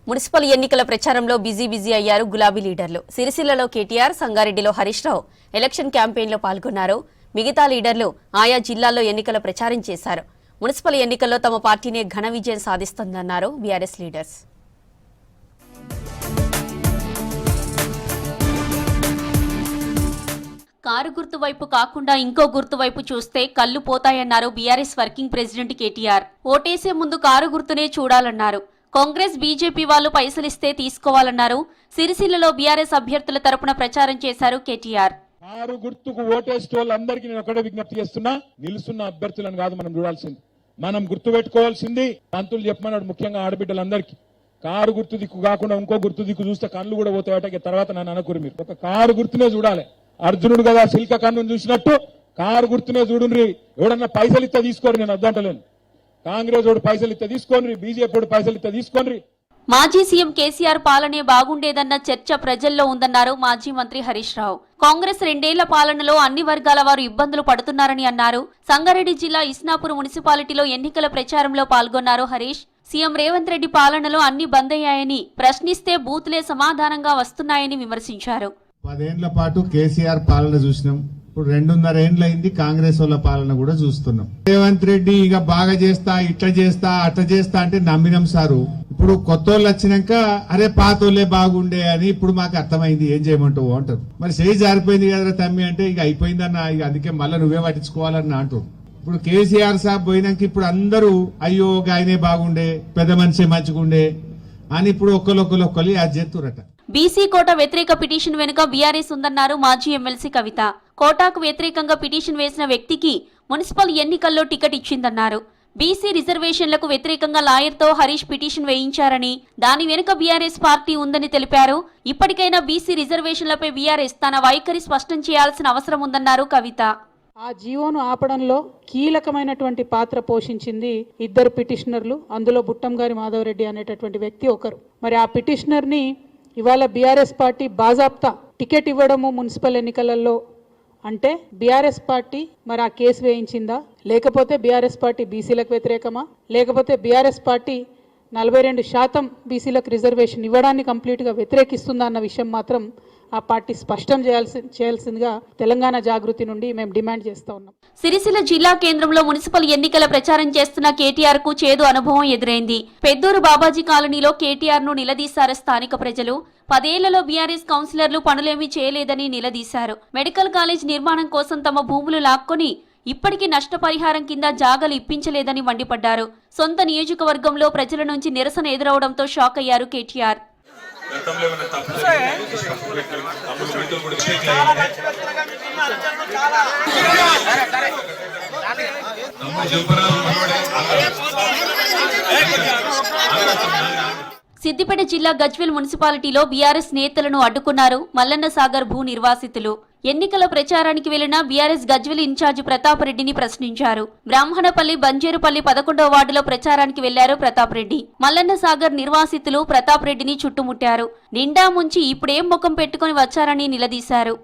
Municipal ఎన్నికల ప్రచారంలో busy అయ్యారు గులాబీ లీడర్లు. సిరిసిల్లలో కేటీఆర్, సంగారెడ్డిలో హరీష్ రావు ఎలక్షన్ క్యాంపెయిన్లో పాల్గొన్నారు. మిగతా లీడర్లు ఆయా జిల్లాల్లో ఎన్నికల ప్రచారం చేశారు. మున్సిపల్ ఎన్నికల్లో తమ పార్టీనే ఘన విజయం సాధిస్తుందన్నారు బీఆర్ఎస్ లీడర్స్. కారు గుర్తు వైపు కాకుండా ఇంకో గుర్తు వైపు చూస్తే కళ్ళు పోతాయన్నారు బీఆర్ఎస్ వర్కింగ్ ప్రెసిడెంట్ కేటీఆర్. ఓటేసే ముందు కారు గుర్తునే చూడాలన్నారు. కాంగ్రెస్, బీజేపీ వాళ్ళు పైసలిస్తే తీసుకోవాలన్నారు. సిరిసిల్లలో బీఆర్ఎస్ అభ్యర్థుల తరపున ప్రచారం చేశారు కేటీఆర్. కారు గుర్తుకు ఓటేసే వాళ్ళందరికీ నేను ఒకటే విజ్ఞప్తి చేస్తున్నా, నిలుస్తున్న అభ్యర్థులను కాదు మనం చూడాల్సింది, మనం గుర్తు పెట్టుకోవాల్సింది పంతులు చెప్పమన్నాడు. ముఖ్యంగా ఆడబిడ్డలందరికీ కారు గుర్తు దిక్కు కాకుండా ఇంకో గుర్తు దిక్కు చూస్తే కళ్ళు కూడా పోతాయట. తర్వాత నన్ను అనుకురు, మీరు ఒక కారు గుర్తునే చూడాలి. అర్జునుడు కదా శిల్క కన్నును చూసినట్టు కారు గుర్తునే చూడుండ్రి. ఎవడన్నా పైసలు ఇస్తే తీసుకోరు, నేను అద్దంటలేను. కాంగ్రెస్ వాడు పైసలు ఇస్తే తీసుకోండి, బీజేపీ వాడు పైసలు ఇస్తే తీసుకోండి. మాజీ సీఎం కేసీఆర్ పాలనే బాగుండేదన్న చర్చ ప్రజల్లో ఉందన్నారు మాజీ మంత్రి హరీష్ రావు. కాంగ్రెస్ 2 ఏళ్ల పాలనలో అన్ని వర్గాల వారు ఇబ్బందులు పడుతున్నారని అన్నారు. సంగారెడ్డి జిల్లా ఇస్నాపూర్ మున్సిపాలిటీలో ఎన్నికల ప్రచారంలో పాల్గొన్నారు హరీష్. సీఎం రేవంత్ రెడ్డి పాలనలో అన్ని బంద్ అయ్యాయని, ప్రశ్నిస్తే బూత్లే సమాధానంగా వస్తున్నాయని విమర్శించారు. 10 ఏళ్ల పాటు కేసీఆర్ పాలన చూసినాం, ఇప్పుడు 2.5 ఏళ్లైంది కాంగ్రెస్ వాళ్ళ పాలన కూడా చూస్తున్నాం. రేవంత్ రెడ్డి ఇక బాగా చేస్తా, ఇట్లా చేస్తా, అట్లా చేస్తా అంటే నమ్మినాం సారు. ఇప్పుడు కొత్త వాళ్ళు వచ్చినాక అరే పాతోళ్లే బాగుండే అని ఇప్పుడు మాకు అర్థమైంది, ఏం చేయమంటావు అంటారు. మరి చేయి జారిపోయింది కదరా తమ్మి అంటే ఇక అయిపోయిందన్న, ఇక అందుకే మళ్ళీ నువ్వే పట్టించుకోవాలన్న అంటారు. ఇప్పుడు కేసీఆర్ సాబ్ పోయినాక ఇప్పుడు అందరూ అయ్యో ఆయనే బాగుండే, పెద్ద మనిషి మంచిగుండే అని ఇప్పుడు ఒక్కరు అది చేస్తురట. బీసీ కోటా వ్యతిరేక పిటిషన్ వెనుక బీఆర్ఎస్ ఉందన్నారు మాజీ ఎమ్మెల్సీ కవిత. కోటాకు వ్యతిరేకంగా పిటిషన్ వేసిన వ్యక్తికి మున్సిపల్ ఎన్నికల్లో టికెట్ ఇచ్చిందన్నారు. బీసీ రిజర్వేషన్లకు వ్యతిరేకంగా లాయర్తో హరీష్ పిటిషన్ వేయించారని, దాని వెనుక బీఆర్ఎస్ పార్టీ ఉందని తెలిపారు. ఇప్పటికైనా బీసీ రిజర్వేషన్లపై బీఆర్ఎస్ తన వైఖరి స్పష్టం చేయాల్సిన అవసరం ఉందన్నారు కవిత. ఆ జీవోను ఆపడంలో కీలకమైనటువంటి పాత్ర పోషించింది 2 పిటిషనర్లు. అందులో బుట్టంగారి మాధవరెడ్డి అనేటటువంటి వ్యక్తి ఒకరు. మరి ఆ పిటిషనర్ని ఇవాళ బీఆర్ఎస్ పార్టీ బాజాప్తా టికెట్ ఇవ్వడము మున్సిపల్ ఎన్నికలలో అంటే బీఆర్ఎస్ పార్టీ మరి ఆ కేసు వేయించిందా, లేకపోతే బీఆర్ఎస్ పార్టీ బీసీలకు వ్యతిరేకమా, లేకపోతే బీఆర్ఎస్ పార్టీ 42% బీసీలకు రిజర్వేషన్ ఇవ్వడాన్ని కంప్లీట్గా వ్యతిరేకిస్తుందా అన్న విషయం మాత్రం ఆ పార్టీ స్పష్టం చేయాల్సిందిగా తెలంగాణ జాగృతి నుండి మేము డిమాండ్ చేస్తా ఉన్నాం. సిరిసిల్ల జిల్లా కేంద్రంలో మున్సిపల్ ఎన్నికల ప్రచారం చేస్తున్న కేటీఆర్ కు చేదు అనుభవం ఎదురైంది. పెద్దూరు బాబాజీ కాలనీలో కేటీఆర్ ను నిలదీశారు స్థానిక ప్రజలు. 10 ఏళ్లలో బీఆర్ఎస్ కౌన్సిలర్లు పనులేమీ చేయలేదని నిలదీశారు. మెడికల్ కాలేజ్ నిర్మాణం కోసం తమ భూములు లాక్కొని ఇప్పటికీ నష్టపరిహారం కింద జాగలు ఇప్పించలేదని మండిపడ్డారు. సొంత నియోజకవర్గంలో ప్రజల నుంచి నిరసన ఎదురవడంతో షాక్ అయ్యారు కేటీఆర్. సిద్దిపేట జిల్లా గజ్వేల్ మున్సిపాలిటీలో బీఆర్ఎస్ నేతలను అడ్డుకున్నారు మల్లన్న సాగర్ భూ నిర్వాసితులు. ఎన్నికల ప్రచారానికి వెళ్లిన బీఆర్ఎస్ గజ్వేల్ ఇన్ఛార్జి ప్రతాప్ రెడ్డిని ప్రశ్నించారు. బ్రాహ్మణపల్లి, బంజేరుపల్లి 11వ వార్డులో ప్రచారానికి వెళ్లారు ప్రతాప్ రెడ్డి. మల్లన్న సాగర్ నిర్వాసితులు ప్రతాప్ రెడ్డిని చుట్టుముట్టారు. నిండా ముంచి ఇప్పుడేం ముఖం పెట్టుకుని వచ్చారని నిలదీశారు.